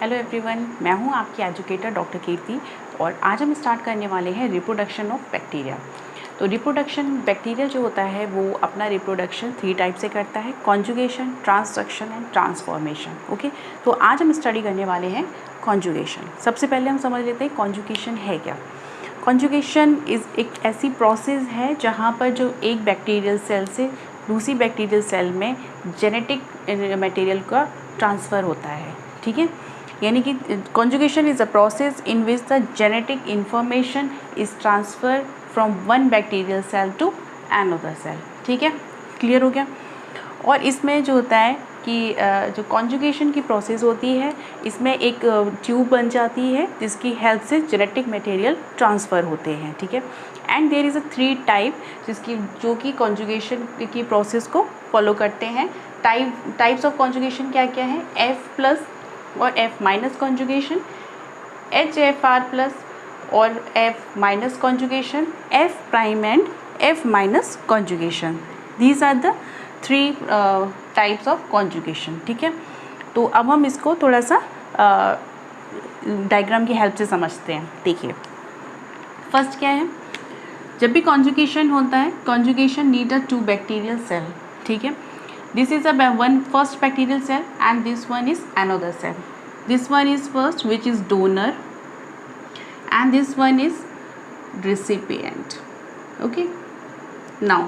Hello everyone, मैं हूं आपकी एजुकेटर डॉक्टर कीर्ति और आज हम स्टार्ट करने वाले हैं रिप्रोडक्शन ऑफ बैक्टीरिया। तो रिप्रोडक्शन बैक्टीरिया जो होता है वो अपना रिप्रोडक्शन 3 टाइप से करता है: conjugation, transduction and transformation. Okay, तो आज हम स्टडी करने वाले हैं कॉन्जुगेशन। सबसे पहले हम समझ लेते हैं कॉन्जुगेशन है क्या। कॉन्जुगेशन एक ऐसी प्रोसेस है जहाँ पर जो एक बैक्टीरियल सेल से दूसरी बैक्टीरियल सेल में जेनेटिक मटेरियल का ट्रांसफ़र होता है। ठीक है, यानी कि conjugation is a process in which the genetic information is transfer from one bacterial cell to another cell. ठीक है, क्लियर हो गया। और इसमें जो होता है कि जो कॉन्जुगेशन की प्रोसेस होती है इसमें एक ट्यूब बन जाती है जिसकी हेल्प से जेनेटिक मटेरियल ट्रांसफ़र होते हैं। ठीक है, and there is a 3 type जो कि कॉन्जुगेशन की प्रोसेस को फॉलो करते हैं। टाइप्स ऑफ कॉन्जुगेशन क्या क्या है: F+ और F- कॉन्जुगेशन, HFR+ और F- conjugation, F' and F- conjugation. These are the 3 types of conjugation. ठीक है, तो अब हम इसको थोड़ा सा डायग्राम की हेल्प से समझते हैं। देखिए, फर्स्ट क्या है, जब भी कॉन्जुगेशन होता है, conjugation need a 2 bacterial cell. ठीक है, this is a first bacterial cell and this one is another cell. This one is first, which is donor, and this one is recipient. Okay, now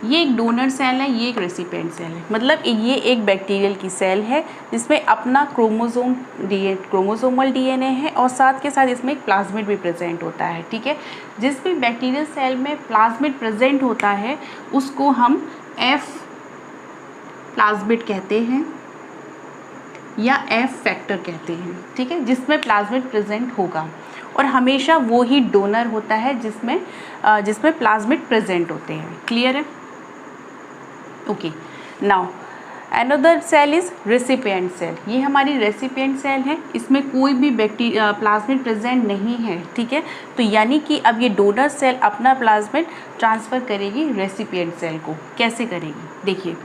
ये एक donor cell है, ये एक recipient cell है। मतलब ये एक बैक्टीरियल की सेल है जिसमें अपना क्रोमोसोमल डीएनए है और साथ के साथ इसमें एक प्लाज्मिड भी प्रेजेंट होता है। ठीक है, जिस भी बैक्टीरियल सेल में प्लाज्मिड प्रेजेंट होता है उसको हम F प्लाज्मिड कहते हैं या F फैक्टर कहते हैं। ठीक है, जिसमें प्लाज्मिड प्रेजेंट होगा और हमेशा वो ही डोनर होता है जिसमें प्लाज्मिड प्रेजेंट होते हैं। क्लियर है? Okay, now another cell is recipient cell. ये हमारी रेसिपिएंट सेल है, इसमें कोई भी प्लाज्मिड प्रेजेंट नहीं है। ठीक है, तो यानी कि अब ये डोनर सेल अपना प्लाज्मिड ट्रांसफ़र करेगी रेसिपिएंट सेल को। कैसे करेगी? देखिए,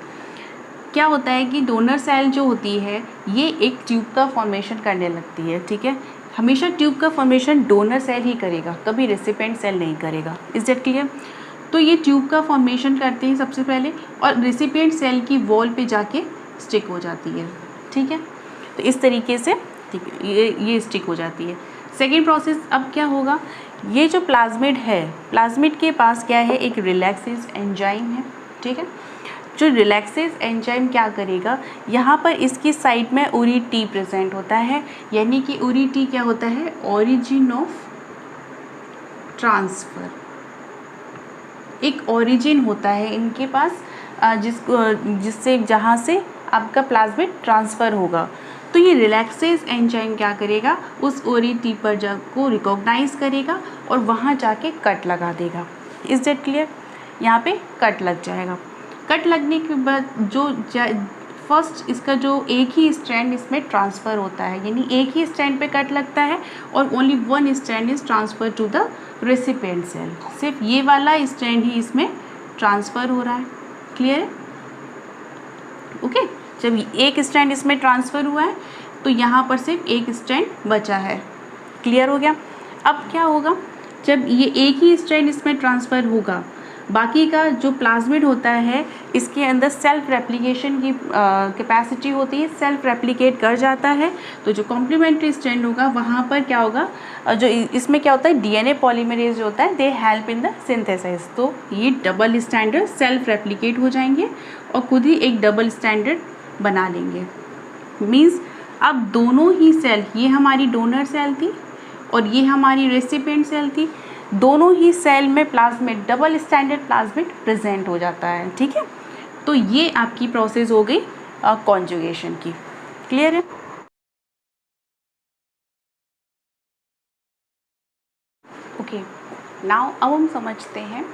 क्या होता है कि डोनर सेल जो होती है ये एक ट्यूब का फॉर्मेशन करने लगती है। ठीक है, हमेशा ट्यूब का फॉर्मेशन डोनर सेल ही करेगा, कभी रेसिपिएंट सेल नहीं करेगा। Is that clear? तो ये ट्यूब का फॉर्मेशन करते हैं सबसे पहले और रेसिपिएंट सेल की वॉल पे जाके स्टिक हो जाती है। ठीक है, तो इस तरीके से ये स्टिक हो जाती है। सेकेंड प्रोसेस अब क्या होगा, ये जो प्लाज्मिड है, प्लाज्मिड के पास क्या है, एक रिलैक्सेज एंजाइम है। ठीक है, जो रिलैक्सेज एंजाइम क्या करेगा, यहाँ पर इसकी साइड में ORI-T प्रेजेंट होता है। यानी कि ORI-T क्या होता है, ओरिजिन ऑफ ट्रांसफ़र। एक ओरिजिन होता है इनके पास जिससे जहाँ से आपका प्लाज्मिड ट्रांसफ़र होगा। तो ये रिलैक्सेज एंजाइम क्या करेगा, उस ORI-T पर को रिकॉग्नाइज़ करेगा और वहाँ जाके कट लगा देगा। Is that clear? यहाँ पे कट लग जाएगा। कट लगने के बाद जो फर्स्ट इसका जो एक ही स्ट्रैंड इसमें ट्रांसफ़र होता है, यानी एक ही स्ट्रैंड पे कट लगता है और only one strand is transfer to the recipient cell. सिर्फ ये वाला स्ट्रैंड ही इसमें ट्रांसफ़र हो रहा है। क्लियर है? ओके, जब एक स्ट्रैंड इसमें ट्रांसफ़र हुआ है तो यहाँ पर सिर्फ एक स्ट्रैंड बचा है। क्लियर हो गया? अब क्या होगा, जब ये एक ही स्ट्रैंड इसमें ट्रांसफ़र होगा, बाकी का जो प्लाज्मिड होता है इसके अंदर सेल्फ रेप्लिकेशन की कैपेसिटी होती है, सेल्फ रेप्लिकेट कर जाता है। तो जो कॉम्प्लीमेंट्री स्ट्रैंड होगा वहाँ पर क्या होगा, जो इसमें क्या होता है, DNA पॉलीमरेज जो होता है, they help in the synthesis. तो ये डबल स्टैंडर्ड सेल्फ रेप्लिकेट हो जाएंगे और खुद ही एक डबल स्टैंडर्ड बना लेंगे। मीन्स अब दोनों ही सेल, ये हमारी डोनर सेल थी और ये हमारी रेसिपिएंट सेल थी, दोनों ही सेल में plasmid, double standard plasmid present हो जाता है। ठीक है, तो ये आपकी प्रोसेस हो गई कॉन्जुगेशन की। क्लियर है? ओके, नाउ अब हम समझते हैं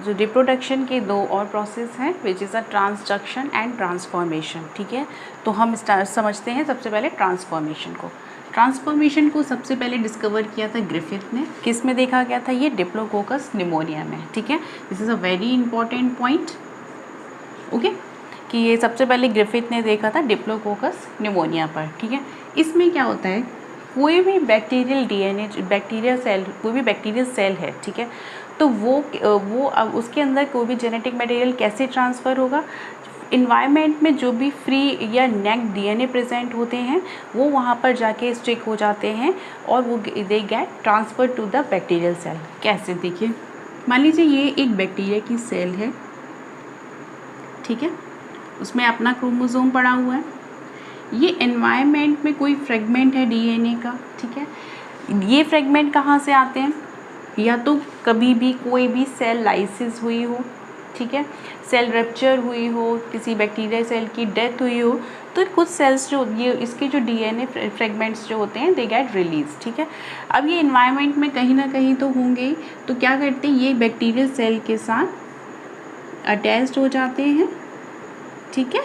जो रिप्रोडक्शन के 2 और प्रोसेस हैं, which is a transduction and transformation. ठीक है, तो हम समझते हैं सबसे पहले ट्रांसफॉर्मेशन को। ट्रांसफॉर्मेशन को सबसे पहले डिस्कवर किया था ग्रिफिथ ने। किस में देखा गया था? ये डिप्लोकोकस निमोनिया में। ठीक है, this is a very important point. Okay, कि ये सबसे पहले ग्रिफिथ ने देखा था डिप्लोकोकस न्यूमोनिया पर, ठीक है। इसमें क्या होता है, कोई भी बैक्टीरियल डीएनए, बैक्टीरियल सेल, कोई भी बैक्टीरियल सेल है, ठीक है, तो वो अब उसके अंदर कोई भी जेनेटिक मटेरियल कैसे ट्रांसफ़र होगा, इन्वायरमेंट में जो भी फ्री या नेक्ड डीएनए प्रेजेंट होते हैं वो वहाँ पर जाके स्टिक हो जाते हैं और वो they get transfer to the bacterial cell. कैसे, देखिए मान लीजिए ये एक बैक्टीरिया की सेल है, ठीक है, उसमें अपना क्रोमोसोम पड़ा हुआ है, ये एनवायरनमेंट में कोई फ्रेगमेंट है डीएनए का, ठीक है। ये फ्रेगमेंट कहाँ से आते हैं, या तो कभी भी कोई भी सेल लाइसिस हुई हो, ठीक है, सेल रप्चर हुई हो, किसी बैक्टीरिया सेल की डेथ हुई हो, तो कुछ सेल्स जो ये इसके जो डीएनए फ्रेगमेंट्स जो होते हैं दे गेट रिलीज, ठीक है। अब ये इन्वायरमेंट में कहीं ना कहीं तो होंगे ही, तो क्या करते हैं, ये बैक्टीरियल सेल के साथ अटैच्ड हो जाते हैं, ठीक है,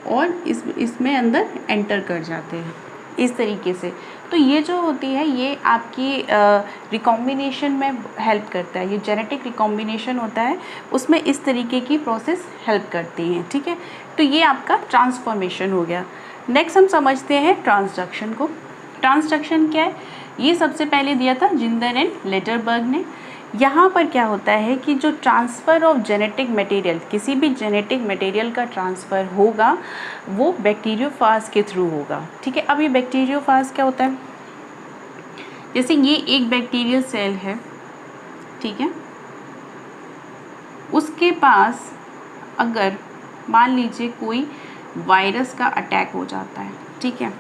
और इसमें अंदर एंटर कर जाते हैं इस तरीके से। तो ये जो होती है ये आपकी रिकॉम्बिनेशन में हेल्प करता है, ये जेनेटिक रिकॉम्बिनेशन होता है उसमें इस तरीके की प्रोसेस हेल्प करती हैं, ठीक है। तो ये आपका ट्रांसफॉर्मेशन हो गया। नेक्स्ट हम समझते हैं ट्रांसडक्शन को। ट्रांसडक्शन क्या है, ये सबसे पहले दिया था जिंदर एंड लेटरबर्ग ने। यहाँ पर क्या होता है कि जो ट्रांसफ़र ऑफ जेनेटिक मटेरियल, किसी भी जेनेटिक मटेरियल का ट्रांसफ़र होगा वो बैक्टीरियोफाज के थ्रू होगा, ठीक है। अब ये बैक्टीरियोफाज क्या होता है, जैसे ये एक बैक्टीरियल सेल है, ठीक है, उसके पास अगर मान लीजिए कोई वायरस का अटैक हो जाता है, ठीक है,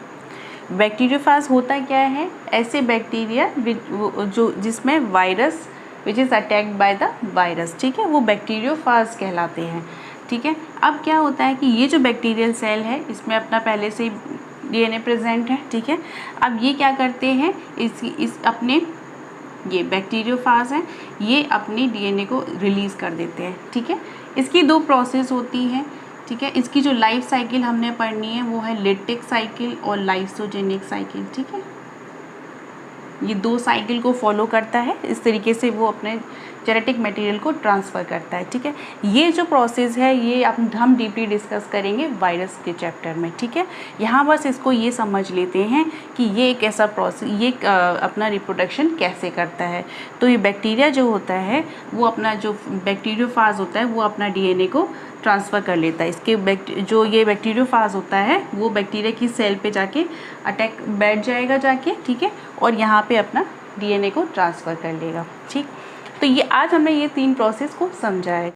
बैक्टीरियोफाज होता क्या है, ऐसे बैक्टीरिया जो जिसमें virus which is attacked by the virus, ठीक है, वो बैक्टीरियोफाज कहलाते हैं, ठीक है। अब क्या होता है कि ये जो बैक्टीरियल सेल है इसमें अपना पहले से डीएनए प्रेजेंट है, ठीक है। अब ये क्या करते हैं, अपने ये बैक्टीरियोफाज हैं, ये अपने डीएनए को रिलीज़ कर देते हैं, ठीक है। इसकी दो प्रोसेस होती हैं, ठीक है। इसकी जो लाइफ साइकिल हमने पढ़नी है वो है लिटिक साइकिल और लाइसोजेनिक साइकिल, ठीक है। ये दो साइकिल को फॉलो करता है, इस तरीके से वो अपने जेनेटिक मटेरियल को ट्रांसफ़र करता है, ठीक है। ये जो प्रोसेस है ये हम डीपली डिस्कस करेंगे वायरस के चैप्टर में, ठीक है। यहाँ बस इसको ये समझ लेते हैं कि ये एक ऐसा प्रोसेस, ये अपना रिप्रोडक्शन कैसे करता है। तो ये बैक्टीरिया जो होता है वो अपना जो बैक्टीरियोफाज होता है वो अपना डीएनए को ट्रांसफ़र कर लेता है। इसके जो ये बैक्टीरियोफाज होता है वो बैक्टीरिया की सेल पे जाके अटैक बैठ जाएगा जाके, ठीक है, और यहाँ पे अपना डीएनए को ट्रांसफ़र कर लेगा, ठीक। तो ये आज हमने ये तीन प्रोसेस को समझा है।